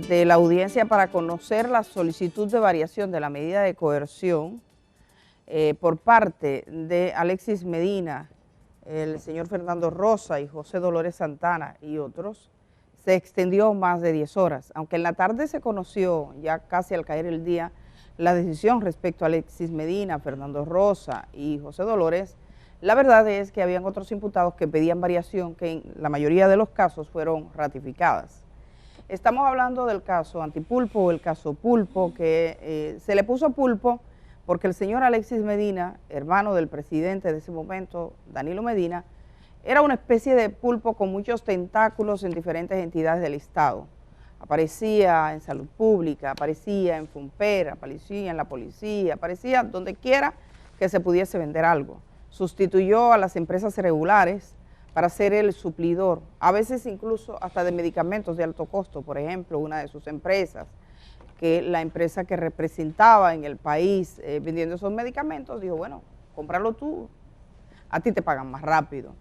De la audiencia para conocer la solicitud de variación de la medida de coerción por parte de Alexis Medina, el señor Fernando Rosa y José Dolores Santana y otros, se extendió más de 10 horas. Aunque en la tarde se conoció, ya casi al caer el día, la decisión respecto a Alexis Medina, Fernando Rosa y José Dolores, la verdad es que habían otros imputados que pedían variación que en la mayoría de los casos fueron ratificadas. Estamos hablando del caso Antipulpo o el caso Pulpo, que se le puso Pulpo porque el señor Alexis Medina, hermano del presidente de ese momento, Danilo Medina, era una especie de pulpo con muchos tentáculos en diferentes entidades del Estado. Aparecía en Salud Pública, aparecía en Funper, aparecía en la policía, aparecía donde quiera que se pudiese vender algo. Sustituyó a las empresas regulares para ser el suplidor, a veces incluso hasta de medicamentos de alto costo. Por ejemplo, una de sus empresas, que la empresa que representaba en el país vendiendo esos medicamentos, dijo, bueno, cómpralo tú, a ti te pagan más rápido.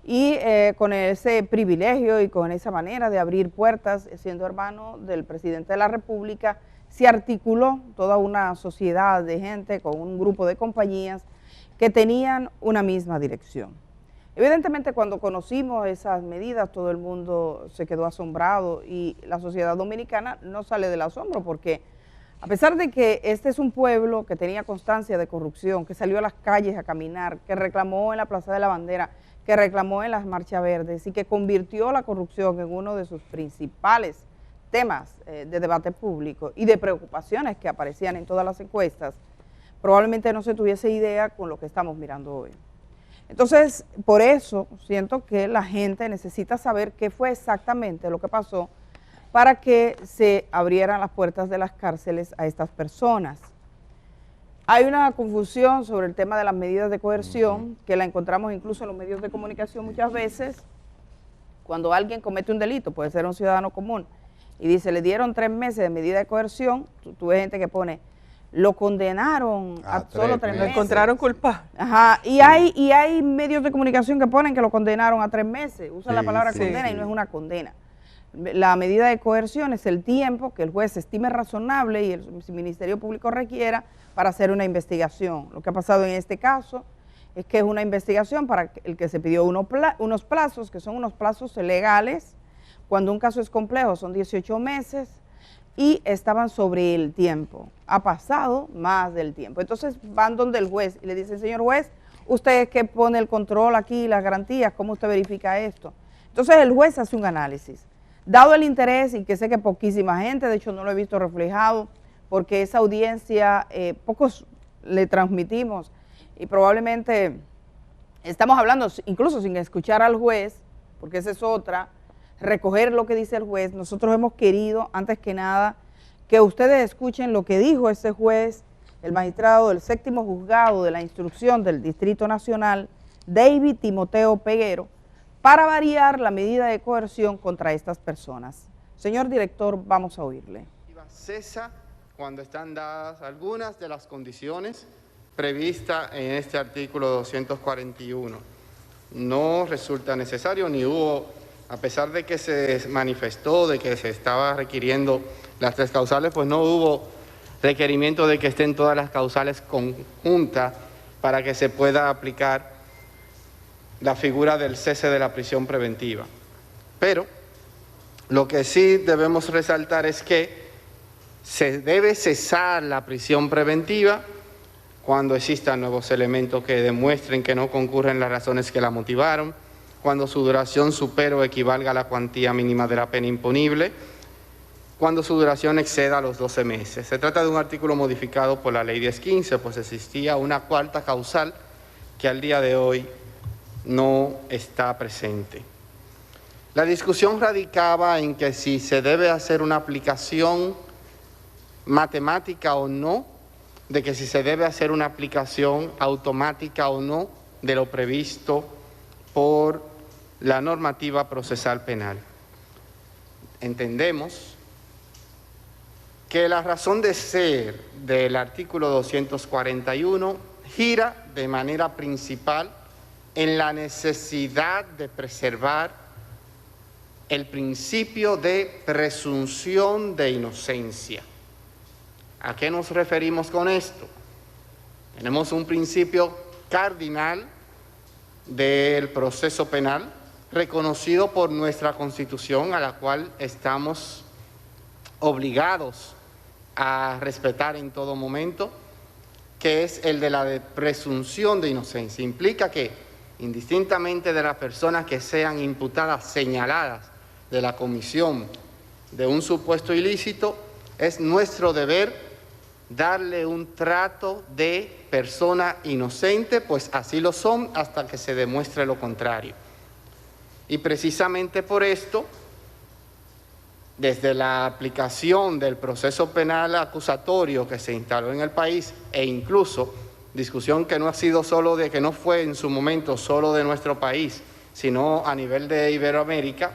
Y con ese privilegio y con esa manera de abrir puertas, siendo hermano del presidente de la República, se articuló toda una sociedad de gente con un grupo de compañías que tenían una misma dirección. Evidentemente, cuando conocimos esas medidas, todo el mundo se quedó asombrado y la sociedad dominicana no sale del asombro porque a pesar de que este es un pueblo que tenía constancia de corrupción, que salió a las calles a caminar, que reclamó en la Plaza de la Bandera, que reclamó en las Marchas Verdes y que convirtió la corrupción en uno de sus principales temas de debate público y de preocupaciones que aparecían en todas las encuestas, probablemente no se tuviese idea con lo que estamos mirando hoy. Entonces, por eso siento que la gente necesita saber qué fue exactamente lo que pasó para que se abrieran las puertas de las cárceles a estas personas. Hay una confusión sobre el tema de las medidas de coerción, que la encontramos incluso en los medios de comunicación muchas veces, cuando alguien comete un delito, puede ser un ciudadano común, y dice, le dieron 3 meses de medida de coerción, tú ves gente que pone, lo condenaron a solo 3 meses. Lo encontraron culpable. Ajá, y hay medios de comunicación que ponen que lo condenaron a 3 meses, usan la palabra condena y no es una condena. La medida de coerción es el tiempo que el juez estime razonable y el Ministerio Público requiera para hacer una investigación. Lo que ha pasado en este caso es que es una investigación para el que se pidió unos plazos, que son unos plazos legales. Cuando un caso es complejo son 18 meses y estaban sobre el tiempo. Ha pasado más del tiempo. Entonces van donde el juez y le dicen, señor juez, usted es que pone el control aquí, las garantías, ¿cómo usted verifica esto? Entonces el juez hace un análisis. Dado el interés y que sé que poquísima gente, de hecho no lo he visto reflejado, porque esa audiencia pocos le transmitimos y probablemente estamos hablando incluso sin escuchar al juez, porque esa es otra, recoger lo que dice el juez. Nosotros hemos querido, antes que nada, que ustedes escuchen lo que dijo ese juez, el magistrado del 7º Juzgado de la Instrucción del Distrito Nacional, David Timoteo Peguero, para variar la medida de coerción contra estas personas. Señor director, vamos a oírle. Cesa cuando están dadas algunas de las condiciones previstas en este artículo 241. No resulta necesario ni hubo, a pesar de que se manifestó de que se estaba requiriendo las 3 causales, pues no hubo requerimiento de que estén todas las causales conjuntas para que se pueda aplicar la figura del cese de la prisión preventiva. Pero lo que sí debemos resaltar es que se debe cesar la prisión preventiva cuando existan nuevos elementos que demuestren que no concurren las razones que la motivaron, cuando su duración supere o equivalga a la cuantía mínima de la pena imponible, cuando su duración exceda los 12 meses. Se trata de un artículo modificado por la Ley 1015, pues existía una 4ª causal que al día de hoy no está presente. La discusión radicaba en que si se debe hacer una aplicación matemática o no, de que si se debe hacer una aplicación automática o no de lo previsto por la normativa procesal penal. Entendemos que la razón de ser del artículo 241 gira de manera principal en la necesidad de preservar el principio de presunción de inocencia. ¿A qué nos referimos con esto? Tenemos un principio cardinal del proceso penal reconocido por nuestra Constitución, a la cual estamos obligados a respetar en todo momento, que es el de la presunción de inocencia. Implica que, indistintamente de las personas que sean imputadas, señaladas de la comisión de un supuesto ilícito, es nuestro deber darle un trato de persona inocente, pues así lo son hasta que se demuestre lo contrario. Y precisamente por esto, desde la aplicación del proceso penal acusatorio que se instaló en el país, e incluso discusión que no ha sido solo de, que no fue en su momento solo de nuestro país, sino a nivel de Iberoamérica,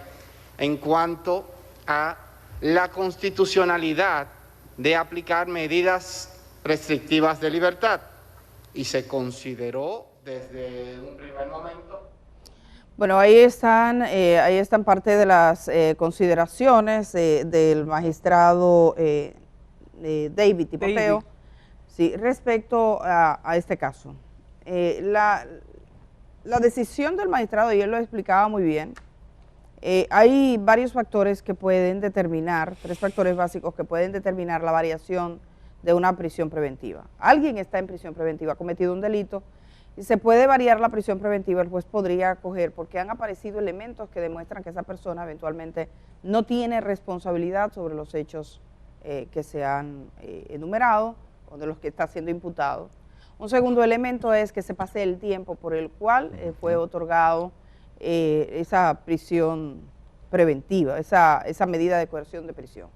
en cuanto a la constitucionalidad de aplicar medidas restrictivas de libertad, y se consideró desde un primer momento. Bueno, ahí están parte de las consideraciones del magistrado David Tipoteo, sí, respecto a este caso. La decisión del magistrado, y él lo explicaba muy bien, hay varios factores que pueden determinar, 3 factores básicos que pueden determinar la variación de una prisión preventiva. Alguien está en prisión preventiva, ha cometido un delito, y se puede variar la prisión preventiva, el juez podría acoger, porque han aparecido elementos que demuestran que esa persona eventualmente no tiene responsabilidad sobre los hechos que se han enumerado o de los que está siendo imputado. Un segundo elemento es que se pase el tiempo por el cual fue otorgado esa prisión preventiva, esa medida de coerción de prisión.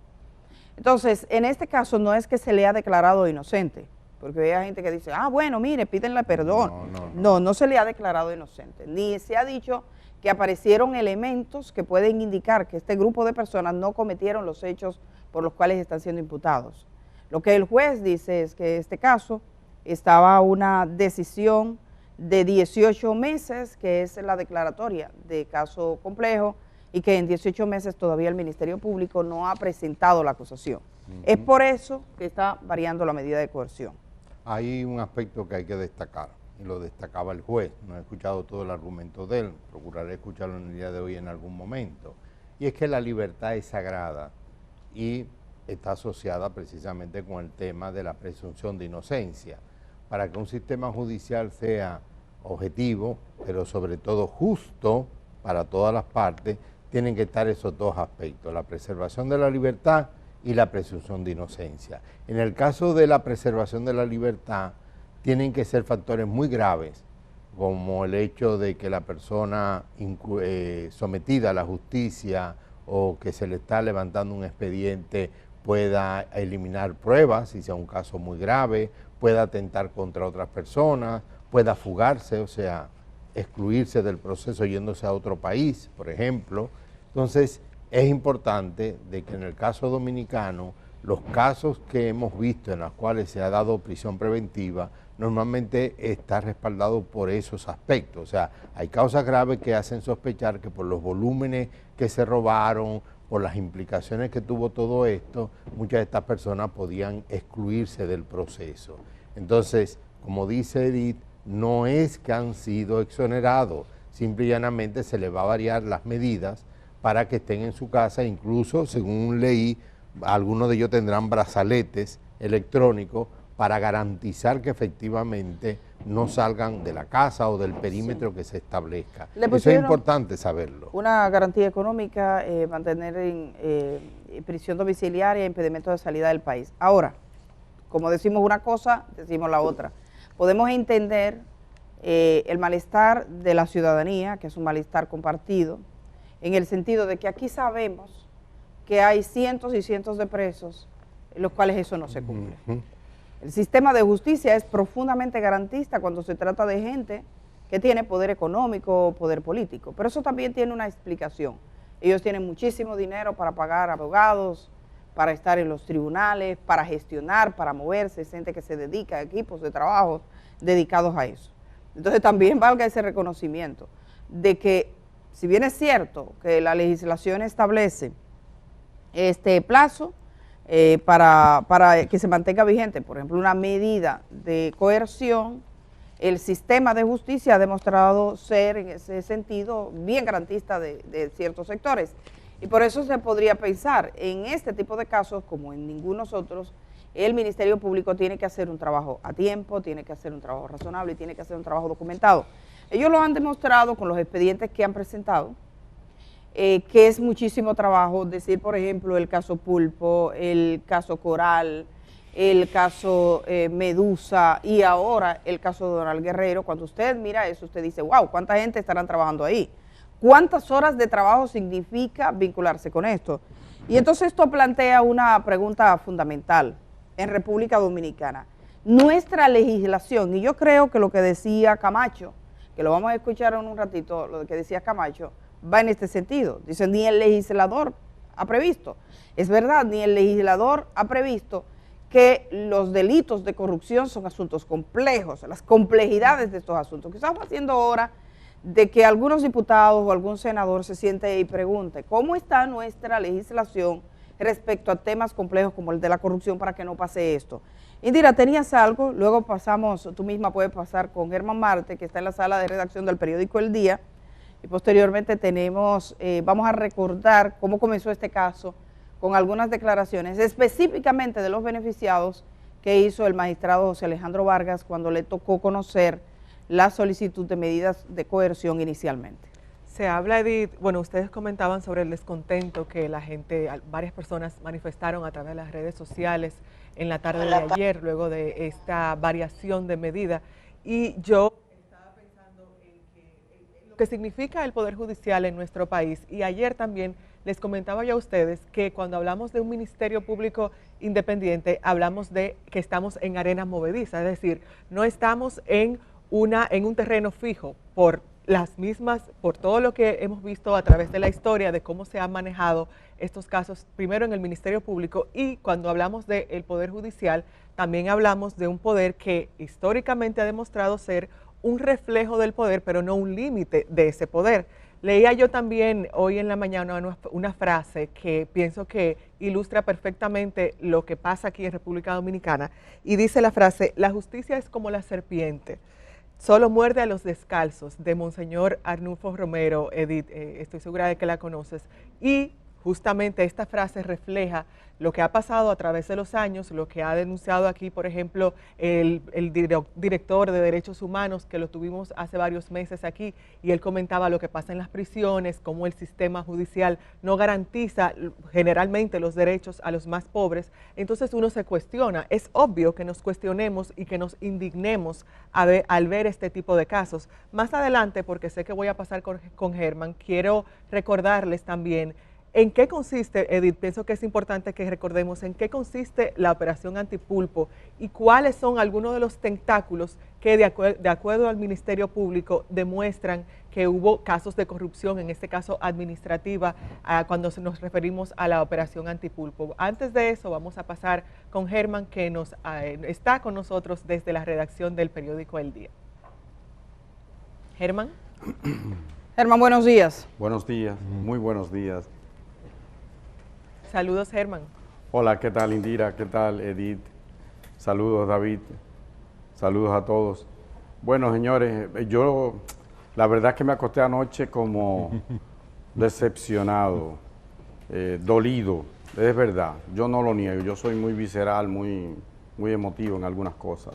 Entonces, en este caso no es que se le ha declarado inocente, porque hay gente que dice, bueno, mire, pídenle perdón. No se le ha declarado inocente, ni se ha dicho que aparecieron elementos que pueden indicar que este grupo de personas no cometieron los hechos por los cuales están siendo imputados. Lo que el juez dice es que en este caso estaba una decisión de 18 meses, que es la declaratoria de caso complejo, y que en 18 meses todavía el Ministerio Público no ha presentado la acusación. Es por eso que está variando la medida de coerción. Hay un aspecto que hay que destacar, y lo destacaba el juez. No he escuchado todo el argumento de él, procuraré escucharlo en el día de hoy en algún momento. Y es que la libertad es sagrada y está asociada precisamente con el tema de la presunción de inocencia. Para que un sistema judicial sea objetivo, pero sobre todo justo para todas las partes, tienen que estar esos 2 aspectos, la preservación de la libertad y la presunción de inocencia. En el caso de la preservación de la libertad, tienen que ser factores muy graves, como el hecho de que la persona sometida a la justicia o que se le está levantando un expediente pueda eliminar pruebas, si sea un caso muy grave, pueda atentar contra otras personas, pueda fugarse, o sea, excluirse del proceso yéndose a otro país, por ejemplo. Entonces, es importante de que en el caso dominicano, los casos que hemos visto en los cuales se ha dado prisión preventiva, normalmente está respaldado por esos aspectos. O sea, hay causas graves que hacen sospechar que por los volúmenes que se robaron, por las implicaciones que tuvo todo esto, muchas de estas personas podían excluirse del proceso. Entonces, como dice Edith, no es que han sido exonerados, simple y llanamente se les va a variar las medidas para que estén en su casa, incluso, según leí, algunos de ellos tendrán brazaletes electrónicos para garantizar que efectivamente no salgan de la casa o del perímetro que se establezca. Eso es importante saberlo. Una garantía económica, mantener en prisión domiciliaria, impedimento de salida del país. Ahora, como decimos una cosa, decimos la otra. Podemos entender el malestar de la ciudadanía, que es un malestar compartido, en el sentido de que aquí sabemos que hay cientos y cientos de presos en los cuales eso no se cumple. El sistema de justicia es profundamente garantista cuando se trata de gente que tiene poder económico o poder político, pero eso también tiene una explicación. Ellos tienen muchísimo dinero para pagar abogados, para estar en los tribunales, para gestionar, para moverse, es gente que se dedica a equipos de trabajo dedicados a eso. Entonces también valga ese reconocimiento de que si bien es cierto que la legislación establece este plazo para que se mantenga vigente, por ejemplo, una medida de coerción, el sistema de justicia ha demostrado ser en ese sentido bien garantista de ciertos sectores. Y por eso se podría pensar en este tipo de casos, como en ningunos otros, el Ministerio Público tiene que hacer un trabajo a tiempo, tiene que hacer un trabajo razonable y tiene que hacer un trabajo documentado. Ellos lo han demostrado con los expedientes que han presentado, que es muchísimo trabajo, decir, por ejemplo, el caso Pulpo, el caso Coral, el caso Medusa y ahora el caso de Donald Guerrero. Cuando usted mira eso, usted dice, wow, ¿cuánta gente estarán trabajando ahí? ¿Cuántas horas de trabajo significa vincularse con esto? Y entonces esto plantea una pregunta fundamental en República Dominicana. Nuestra legislación, y yo creo que lo que decía Camacho, que lo vamos a escuchar en un ratito, lo que decía Camacho, va en este sentido. Dice, ni el legislador ha previsto. Es verdad, ni el legislador ha previsto que los delitos de corrupción son asuntos complejos, las complejidades de estos asuntos. ¿Qué estamos haciendo ahora de que algunos diputados o algún senador se siente y pregunte cómo está nuestra legislación respecto a temas complejos como el de la corrupción para que no pase esto? Indira, ¿tenías algo? Luego pasamos, tú misma puedes pasar con Germán Marte, que está en la sala de redacción del periódico El Día, y posteriormente tenemos, vamos a recordar cómo comenzó este caso con algunas declaraciones específicamente de los beneficiados que hizo el magistrado José Alejandro Vargas cuando le tocó conocer la solicitud de medidas de coerción inicialmente. Se habla, Edith, bueno, ustedes comentaban sobre el descontento que la gente, varias personas manifestaron a través de las redes sociales en la tarde de ayer, luego de esta variación de medida, y yo estaba pensando en lo que significa el Poder Judicial en nuestro país, y ayer también les comentaba yo a ustedes que cuando hablamos de un Ministerio Público independiente, hablamos de que estamos en arenas movedizas, es decir, no estamos en un terreno fijo por todo lo que hemos visto a través de la historia de cómo se han manejado estos casos, primero en el Ministerio Público, y cuando hablamos del Poder Judicial, también hablamos de un poder que históricamente ha demostrado ser un reflejo del poder, pero no un límite de ese poder. Leía yo también hoy en la mañana una frase que pienso que ilustra perfectamente lo que pasa aquí en República Dominicana, y dice la frase, la justicia es como la serpiente, solo muerde a los descalzos, de Monseñor Arnulfo Romero. Edith, estoy segura de que la conoces, y justamente esta frase refleja lo que ha pasado a través de los años, lo que ha denunciado aquí, por ejemplo, el director de Derechos Humanos, que lo tuvimos hace varios meses aquí, y él comentaba lo que pasa en las prisiones, cómo el sistema judicial no garantiza generalmente los derechos a los más pobres. Entonces uno se cuestiona, es obvio que nos cuestionemos y que nos indignemos al ver este tipo de casos. Más adelante, porque sé que voy a pasar con Germán, quiero recordarles también ¿en qué consiste, Edith? Pienso que es importante que recordemos en qué consiste la operación Antipulpo y cuáles son algunos de los tentáculos que de acuerdo al Ministerio Público demuestran que hubo casos de corrupción, en este caso administrativa, cuando nos referimos a la operación Antipulpo. Antes de eso vamos a pasar con Germán, que está con nosotros desde la redacción del periódico El Día. Germán. Germán, buenos días. Buenos días, muy buenos días. Saludos, Germán. Hola, ¿qué tal, Indira? ¿Qué tal, Edith? Saludos, David. Saludos a todos. Bueno, señores, yo la verdad es que me acosté anoche como decepcionado, dolido, es verdad. Yo no lo niego, yo soy muy visceral, muy emotivo en algunas cosas.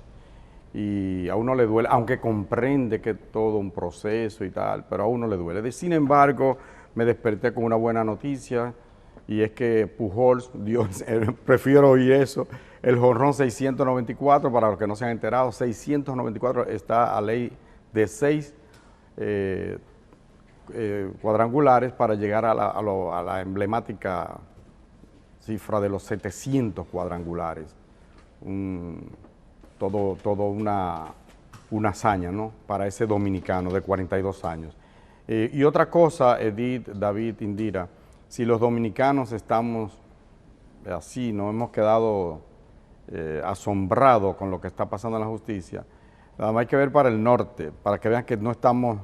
Y a uno le duele, aunque comprende que es todo un proceso y tal, pero a uno le duele. Sin embargo, me desperté con una buena noticia, y es que Pujols, Dios, prefiero oír eso, el jonrón 694, para los que no se han enterado, 694 está a ley de 6 cuadrangulares para llegar a la emblemática cifra de los 700 cuadrangulares. Todo una hazaña, ¿no?, para ese dominicano de 42 años. Y otra cosa, Edith, David, Indira, si los dominicanos estamos así, nos hemos quedado asombrados con lo que está pasando en la justicia, nada más hay que ver para el norte, para que vean que no estamos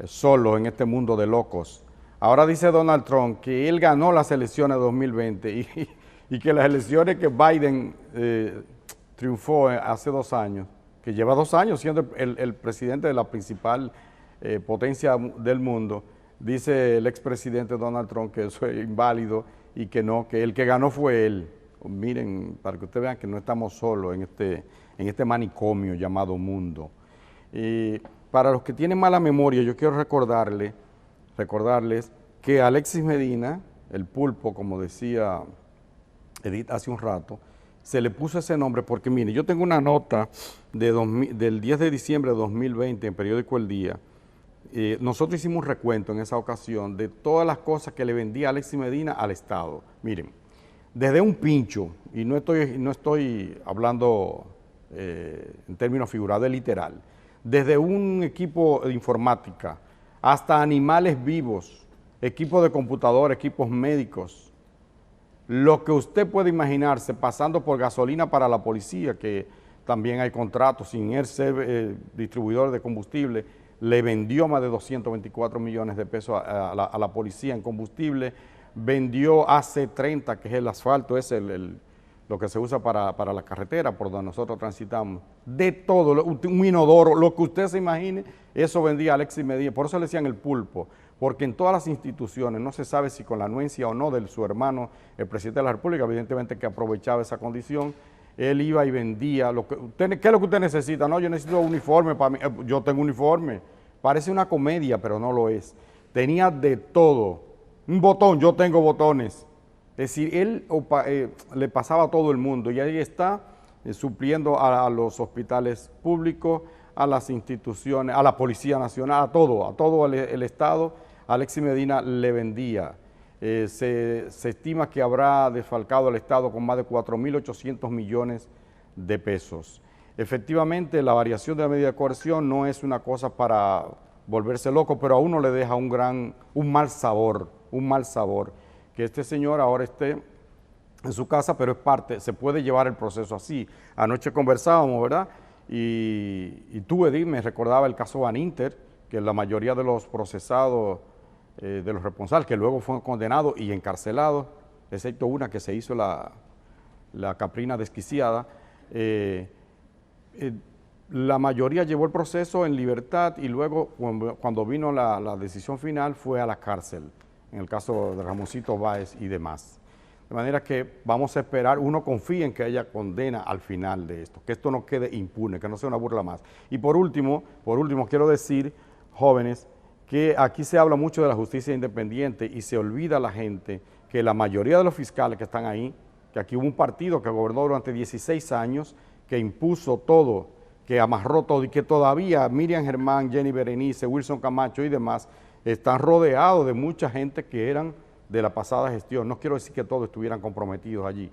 solo en este mundo de locos. Ahora dice Donald Trump que él ganó las elecciones de 2020 y que las elecciones que Biden triunfó hace 2 años, que lleva 2 años siendo el presidente de la principal potencia del mundo, dice el expresidente Donald Trump que eso es inválido y que no, que el que ganó fue él. Miren, para que ustedes vean que no estamos solos en este manicomio llamado mundo. Y para los que tienen mala memoria, yo quiero recordarles que Alexis Medina, el pulpo, como decía Edith hace un rato, se le puso ese nombre porque, mire, yo tengo una nota del 10 de diciembre de 2020 en periódico El Día. Nosotros hicimos un recuento en esa ocasión de todas las cosas que le vendía Alexis Medina al Estado. Miren, desde un pincho, y no estoy hablando en términos figurados, es literal, desde un equipo de informática hasta animales vivos, equipos de computadora, equipos médicos, lo que usted puede imaginarse, pasando por gasolina para la policía, que también hay contratos, sin él ser distribuidor de combustible, le vendió más de 224 millones de pesos a la policía en combustible, vendió AC30, que es el asfalto, es lo que se usa para la carretera por donde nosotros transitamos, de todo, un inodoro, lo que usted se imagine, eso vendía Alexis Medina, por eso le decían el pulpo, porque en todas las instituciones, no se sabe si con la anuencia o no de su hermano, el presidente de la República, evidentemente que aprovechaba esa condición, él iba y vendía, ¿qué es lo que usted necesita? No, yo necesito un uniforme para mí, yo tengo uniforme, parece una comedia, pero no lo es, tenía de todo, un botón, yo tengo botones. Es decir, él le pasaba a todo el mundo y ahí está supliendo a los hospitales públicos, a las instituciones, a la Policía Nacional, a todo el Estado. Alexis Medina le vendía. Se estima que habrá desfalcado al Estado con más de 4.800 millones de pesos. Efectivamente, la variación de la medida de coerción no es una cosa para volverse loco, pero a uno le deja un mal sabor, que este señor ahora esté en su casa, pero es parte, se puede llevar el proceso así. Anoche conversábamos, ¿verdad? Y tú, Edith, me recordaba el caso Van Inter, que la mayoría de los procesados, de los responsables, que luego fueron condenados y encarcelados, excepto una que se hizo la caprina desquiciada, la mayoría llevó el proceso en libertad y luego cuando vino la decisión final fue a la cárcel, en el caso de Ramoncito Báez y demás. De manera que vamos a esperar, uno confía en que haya condena al final de esto, que esto no quede impune, que no sea una burla más. Y por último quiero decir, jóvenes, que aquí se habla mucho de la justicia independiente y se olvida la gente que la mayoría de los fiscales que están ahí, que aquí hubo un partido que gobernó durante 16 años, que impuso todo, que amarró todo y que todavía Miriam Germán, Jenny Berenice, Wilson Camacho y demás están rodeados de mucha gente que eran de la pasada gestión. No quiero decir que todos estuvieran comprometidos allí.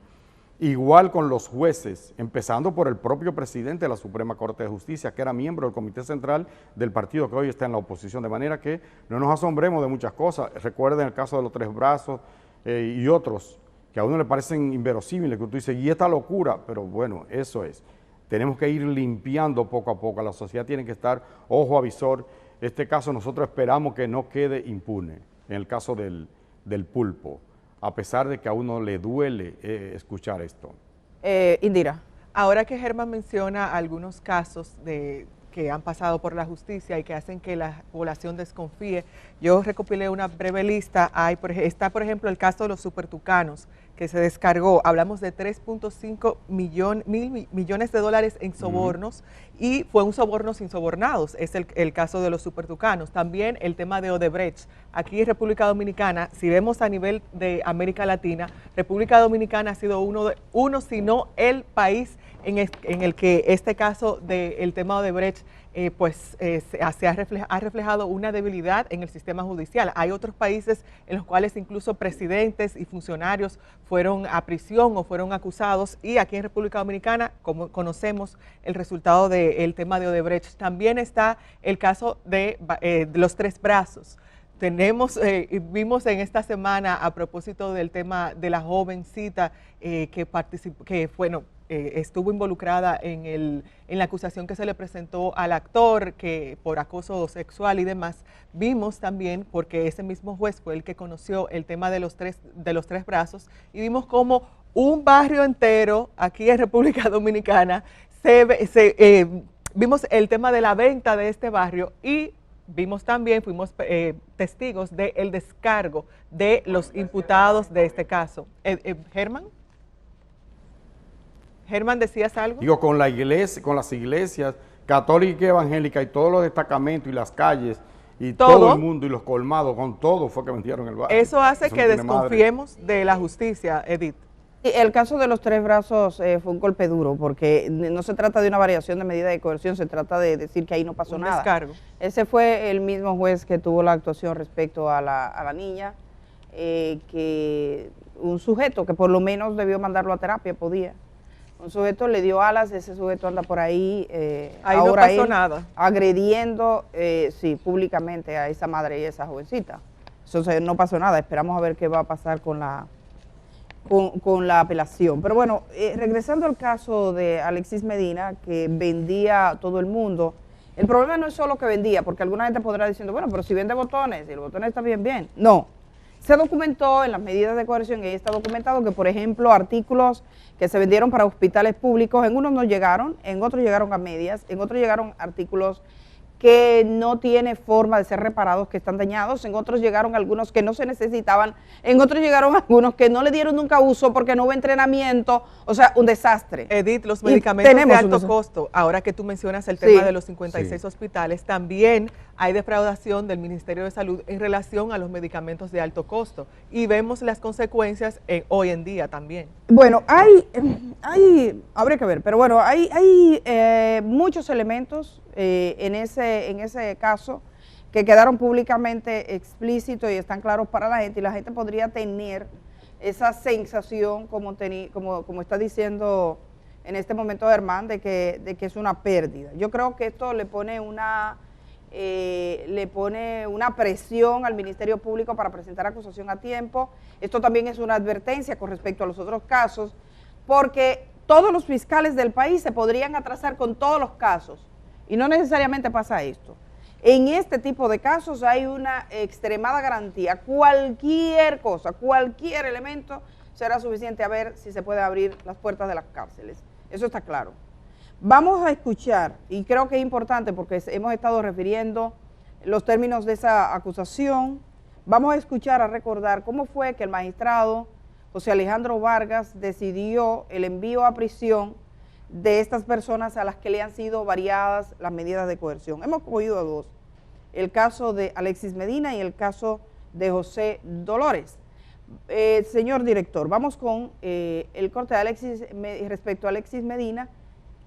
Igual con los jueces, empezando por el propio presidente de la Suprema Corte de Justicia, que era miembro del Comité Central del partido que hoy está en la oposición, de manera que no nos asombremos de muchas cosas. Recuerden el caso de los 3 brazos y otros, que a uno le parecen inverosímiles, que tú dices, y esta locura, pero bueno, eso es. Tenemos que ir limpiando poco a poco, la sociedad tiene que estar ojo avisor. Este caso nosotros esperamos que no quede impune, en el caso del pulpo, a pesar de que a uno le duele escuchar esto. Indira. Ahora que Germán menciona algunos casos que han pasado por la justicia y que hacen que la población desconfíe, yo recopilé una breve lista. Está, por ejemplo, el caso de los supertucanos, que se descargó, hablamos de 3.5 millones de dólares en sobornos, y fue un soborno sin sobornados, es el caso de los supertucanos. También el tema de Odebrecht, aquí en República Dominicana, si vemos a nivel de América Latina, República Dominicana ha sido uno si no el país en el que este caso del tema de Odebrecht ha reflejado una debilidad en el sistema judicial. Hay otros países en los cuales incluso presidentes y funcionarios fueron a prisión o fueron acusados, y aquí en República Dominicana, como conocemos el resultado del tema de Odebrecht. También está el caso de los 3 brazos. Vimos en esta semana, a propósito del tema de la jovencita que estuvo involucrada en la acusación que se le presentó al actor que por acoso sexual y demás. Vimos también, porque ese mismo juez fue el que conoció el tema de los tres brazos, y vimos como un barrio entero aquí en República Dominicana vimos el tema de la venta de este barrio y vimos también, fuimos testigos del descargo de los imputados de este caso. Germán, ¿decías algo? Digo, con la iglesia, con las iglesias católicas y evangélicas y todos los destacamentos y las calles y todo el mundo y los colmados, con todo fue que vendieron el barrio. Eso hace que desconfiemos de la justicia, Edith. El caso de los tres brazos fue un golpe duro, porque no se trata de una variación de medida de coerción, se trata de decir que ahí no pasó nada. Descargo. Ese fue el mismo juez que tuvo la actuación respecto a la niña, que un sujeto que por lo menos debió mandarlo a terapia, podía. Un sujeto le dio alas, ese sujeto anda por ahí, ahí ahora no pasó nada. Agrediendo, sí, públicamente a esa madre y a esa jovencita. Entonces no pasó nada, esperamos a ver qué va a pasar con la apelación. Pero bueno, regresando al caso de Alexis Medina, que vendía a todo el mundo, el problema no es solo que vendía, porque alguna gente podrá diciendo, bueno, pero si vende botones, y el botón está bien. No, se documentó en las medidas de coerción, y ahí está documentado que, por ejemplo, artículos que se vendieron para hospitales públicos, en unos no llegaron, en otros llegaron a medias, en otros llegaron artículos que no tiene forma de ser reparados, que están dañados, en otros llegaron algunos que no se necesitaban, en otros llegaron algunos que no le dieron nunca uso porque no hubo entrenamiento, o sea, un desastre. Edith, los medicamentos de alto costo, ahora que tú mencionas el tema de los 56 hospitales, también hay defraudación del Ministerio de Salud en relación a los medicamentos de alto costo, y vemos las consecuencias hoy en día también. Bueno, habría que ver, pero bueno, hay muchos elementos en ese caso que quedaron públicamente explícitos y están claros para la gente, y la gente podría tener esa sensación, como está diciendo en este momento Germán, de que es una pérdida. Yo creo que esto le pone una presión al Ministerio Público para presentar acusación a tiempo. Esto también es una advertencia con respecto a los otros casos, porque todos los fiscales del país se podrían atrasar con todos los casos, y no necesariamente pasa esto. En este tipo de casos hay una extremada garantía. Cualquier cosa, cualquier elemento será suficiente a ver si se puede abrir las puertas de las cárceles. Eso está claro. Vamos a escuchar, y creo que es importante porque hemos estado refiriendo los términos de esa acusación. Vamos a escuchar, a recordar cómo fue que el magistrado José Alejandro Vargas decidió el envío a prisión de estas personas a las que le han sido variadas las medidas de coerción. Hemos oído dos, el caso de Alexis Medina y el caso de José Dolores. Señor director, vamos con el corte de respecto a Alexis Medina,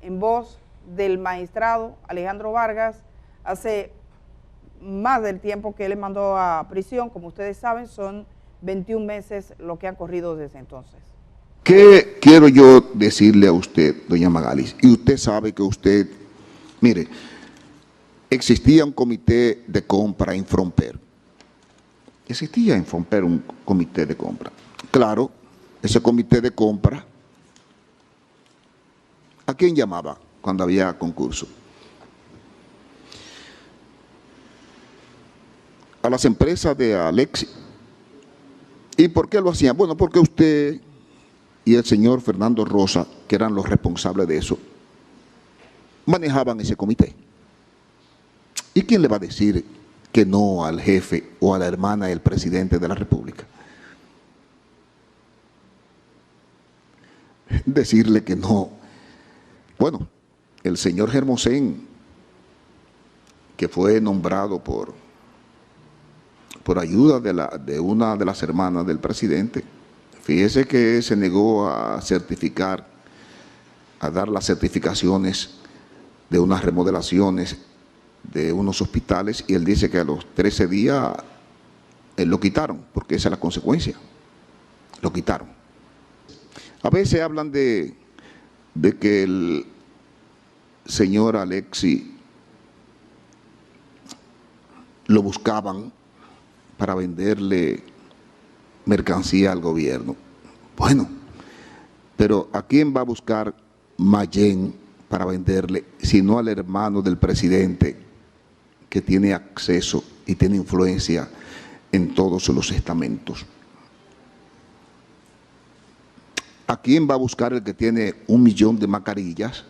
en voz del magistrado Alejandro Vargas. Hace más del tiempo que él le mandó a prisión, como ustedes saben, son 21 meses lo que han corrido desde entonces. ¿Qué quiero yo decirle a usted, doña Magalis? Y usted sabe que usted, mire, existía un comité de compra en Fromper. Existía en Fromper un comité de compra. Claro, ese comité de compra, ¿a quién llamaba cuando había concurso? A las empresas de Alexis. ¿Y por qué lo hacían? Bueno, porque usted y el señor Fernando Rosa, que eran los responsables de eso, manejaban ese comité. ¿Y quién le va a decir que no al jefe o a la hermana del presidente de la República? Decirle que no. Bueno, el señor Hermosén, que fue nombrado por ayuda de una de las hermanas del presidente, fíjese que se negó a certificar, a dar las certificaciones de unas remodelaciones de unos hospitales, y él dice que a los 13 días lo quitaron, porque esa es la consecuencia, lo quitaron. A veces hablan de que el señor Alexis lo buscaban para venderle mercancía al gobierno. Bueno, pero ¿a quién va a buscar Mayén para venderle, sino al hermano del presidente que tiene acceso y tiene influencia en todos los estamentos. ¿A quién va a buscar el que tiene 1 millón de mascarillas?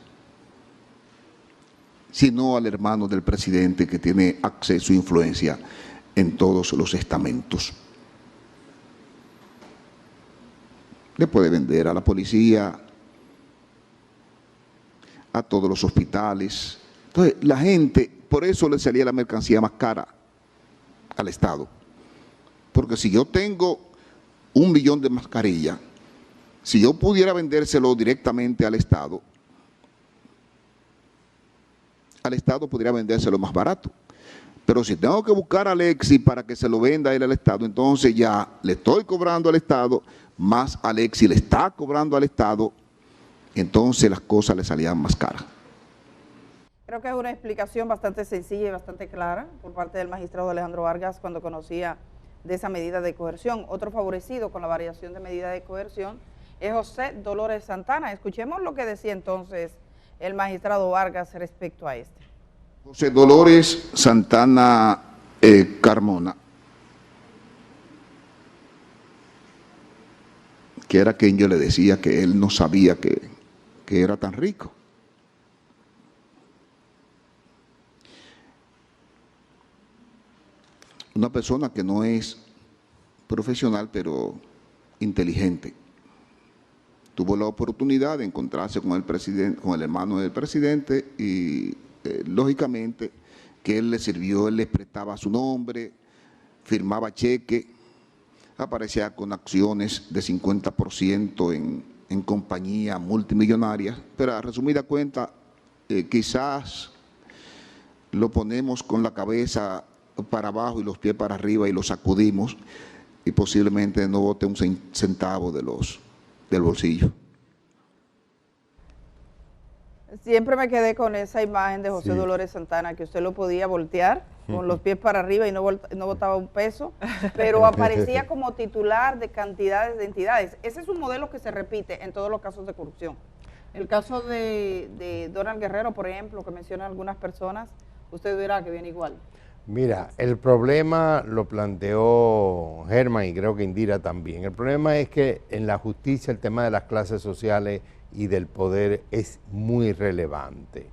Sino al hermano del presidente que tiene acceso e influencia en todos los estamentos. Le puede vender a la policía, a todos los hospitales. Entonces, la gente, por eso le salía la mercancía más cara al Estado. Porque si yo tengo 1 millón de mascarillas, si yo pudiera vendérselo directamente al Estado podría vendérselo más barato. Pero si tengo que buscar a Alexis para que se lo venda él al Estado, entonces ya le estoy cobrando al Estado, más Alexis le está cobrando al Estado, entonces las cosas le salían más caras. Creo que es una explicación bastante sencilla y bastante clara por parte del magistrado Alejandro Vargas cuando conocía de esa medida de coerción. Otro favorecido con la variación de medida de coerción es José Dolores Santana. Escuchemos lo que decía entonces el magistrado Vargas respecto a este. José Dolores Santana Carmona, que era quien yo le decía que él no sabía que era tan rico. Una persona que no es profesional, pero inteligente. Tuvo la oportunidad de encontrarse con el presidente, con el hermano del presidente y lógicamente que él le sirvió, él le prestaba su nombre, firmaba cheque, aparecía con acciones de 50% en compañías multimillonarias, pero a resumida cuenta, quizás lo ponemos con la cabeza para abajo y los pies para arriba y lo sacudimos y posiblemente no bote un centavo del bolsillo. Siempre me quedé con esa imagen de José Dolores Santana, que usted lo podía voltear con los pies para arriba y no botaba un peso, pero aparecía como titular de cantidades de entidades. Ese es un modelo que se repite en todos los casos de corrupción. El caso de Donald Guerrero, por ejemplo, que mencionan algunas personas, usted verá que viene igual. Mira, el problema lo planteó Germán y creo que Indira también. El problema es que en la justicia el tema de las clases sociales y del poder es muy relevante.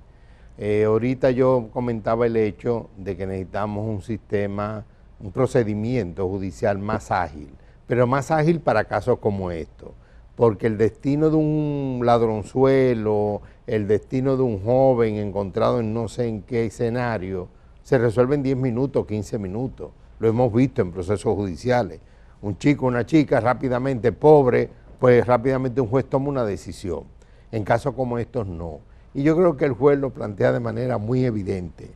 Ahorita yo comentaba el hecho de que necesitamos un sistema, un procedimiento judicial más ágil, pero más ágil para casos como estos, porque el destino de un ladronzuelo, el destino de un joven encontrado en no sé en qué escenario, se resuelve en 10 minutos, 15 minutos. Lo hemos visto en procesos judiciales. Un chico, una chica, rápidamente pobre, pues rápidamente un juez toma una decisión. En casos como estos, no. Y yo creo que el juez lo plantea de manera muy evidente.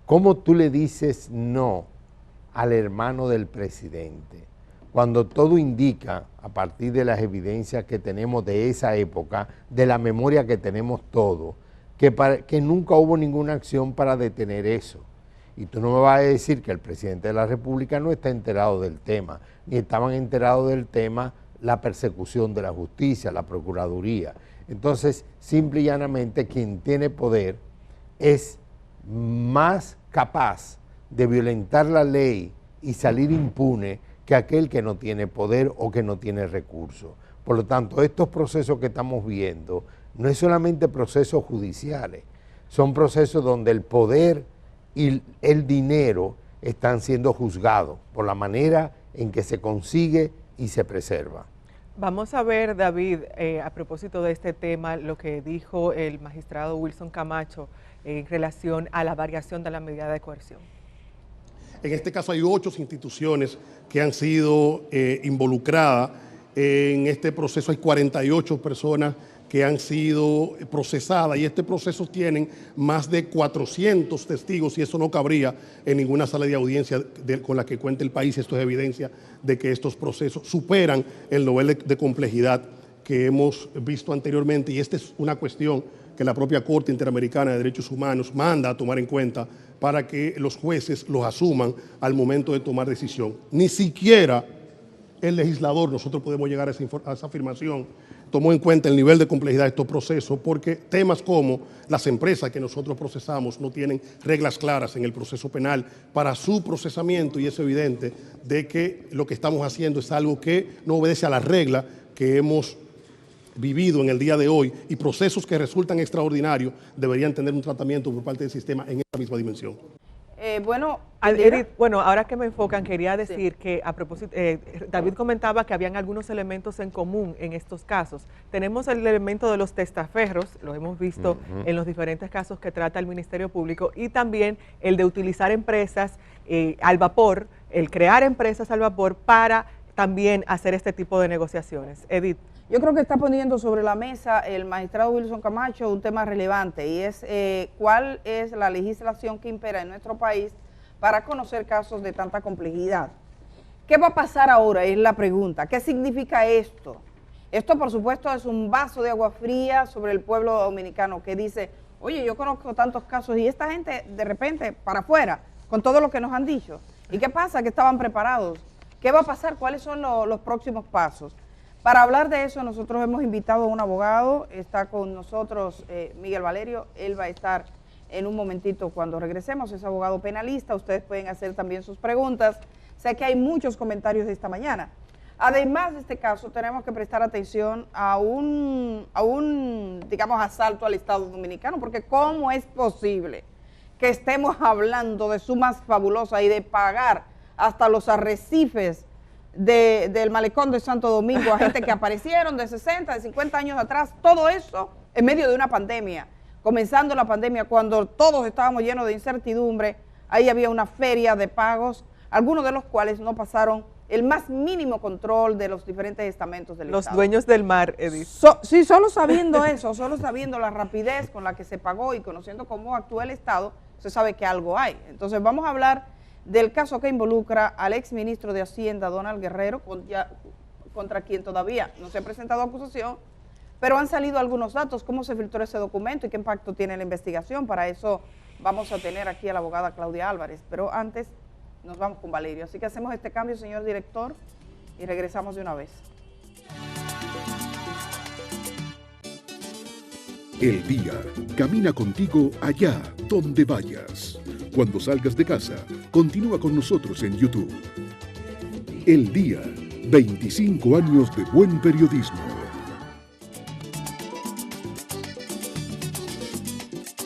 ¿Cómo tú le dices no al hermano del presidente? Cuando todo indica, a partir de las evidencias que tenemos de esa época, de la memoria que tenemos todos, que nunca hubo ninguna acción para detener eso. Y tú no me vas a decir que el presidente de la República no está enterado del tema, ni estaban enterados del tema la persecución de la justicia, la Procuraduría. Entonces, simple y llanamente, quien tiene poder es más capaz de violentar la ley y salir impune que aquel que no tiene poder o que no tiene recursos. Por lo tanto, estos procesos que estamos viendo no es solamente procesos judiciales, son procesos donde el poder y el dinero están siendo juzgados por la manera en que se consigue y se preserva. Vamos a ver, David, a propósito de este tema, lo que dijo el magistrado Wilson Camacho en relación a la variación de la medida de coerción. En este caso hay 8 instituciones que han sido involucradas en este proceso. Hay 48 personas que han sido procesadas y este proceso tienen más de 400 testigos y eso no cabría en ninguna sala de audiencia con la que cuenta el país. Esto es evidencia de que estos procesos superan el nivel de complejidad que hemos visto anteriormente y esta es una cuestión que la propia Corte Interamericana de Derechos Humanos manda a tomar en cuenta para que los jueces los asuman al momento de tomar decisión. Ni siquiera el legislador, nosotros podemos llegar a esa afirmación, tomó en cuenta el nivel de complejidad de estos procesos, porque temas como las empresas que nosotros procesamos no tienen reglas claras en el proceso penal para su procesamiento, y es evidente de que lo que estamos haciendo es algo que no obedece a la regla que hemos vivido en el día de hoy, y procesos que resultan extraordinarios deberían tener un tratamiento por parte del sistema en esta misma dimensión. Edith, ahora que me enfocan, quería decir que a propósito, David comentaba que habían algunos elementos en común en estos casos. Tenemos el elemento de los testaferros, lo hemos visto en los diferentes casos que trata el Ministerio Público, y también el de utilizar empresas al vapor, el crear empresas al vapor para también hacer este tipo de negociaciones. Edith. Yo creo que está poniendo sobre la mesa el magistrado Wilson Camacho un tema relevante, y es cuál es la legislación que impera en nuestro país para conocer casos de tanta complejidad. ¿Qué va a pasar ahora? Es la pregunta. ¿Qué significa esto? Esto, por supuesto, es un vaso de agua fría sobre el pueblo dominicano que dice, oye, yo conozco tantos casos y esta gente de repente para afuera, con todo lo que nos han dicho. ¿Y qué pasa? Que estaban preparados. ¿Qué va a pasar? ¿Cuáles son los próximos pasos? Para hablar de eso, nosotros hemos invitado a un abogado, está con nosotros Miguel Valerio, él va a estar en un momentito cuando regresemos, es abogado penalista, ustedes pueden hacer también sus preguntas, sé que hay muchos comentarios de esta mañana. Además de este caso, tenemos que prestar atención a un, digamos, asalto al Estado Dominicano, porque ¿cómo es posible que estemos hablando de sumas fabulosas y de pagar hasta los arrecifes del malecón de Santo Domingo a gente que aparecieron de 60, de 50 años atrás, todo eso en medio de una pandemia, comenzando la pandemia cuando todos estábamos llenos de incertidumbre? Ahí había una feria de pagos, algunos de los cuales no pasaron el más mínimo control de los diferentes estamentos del Estado. Los dueños del mar, Edith. Sí, solo sabiendo eso, solo sabiendo la rapidez con la que se pagó y conociendo cómo actúa el Estado, se sabe que algo hay. Entonces vamos a hablar del caso que involucra al exministro de Hacienda, Donald Guerrero, contra quien todavía no se ha presentado acusación, pero han salido algunos datos, cómo se filtró ese documento y qué impacto tiene la investigación. Para eso vamos a tener aquí a la abogada Claudia Álvarez, pero antes nos vamos con Valerio. Así que hacemos este cambio, señor director, y regresamos de una vez. El día camina contigo allá donde vayas. Cuando salgas de casa, continúa con nosotros en YouTube. El día, 25 años de buen periodismo.